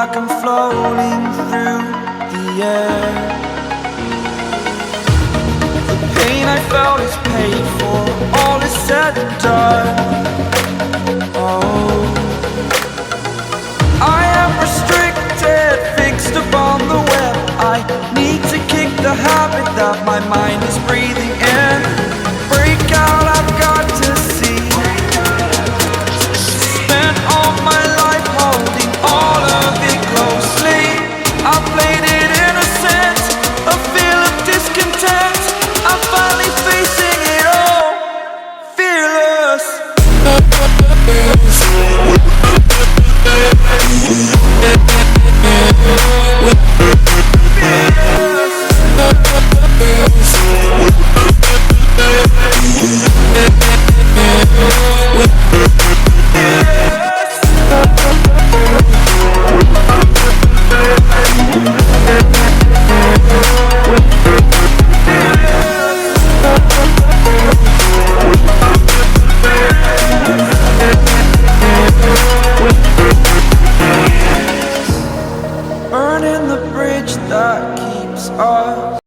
like I'm floating through the air. The pain I felt is paid for, all is said and done. Oh, I am restricted, fixed upon the web. I need to kick the habit that my mind is breathing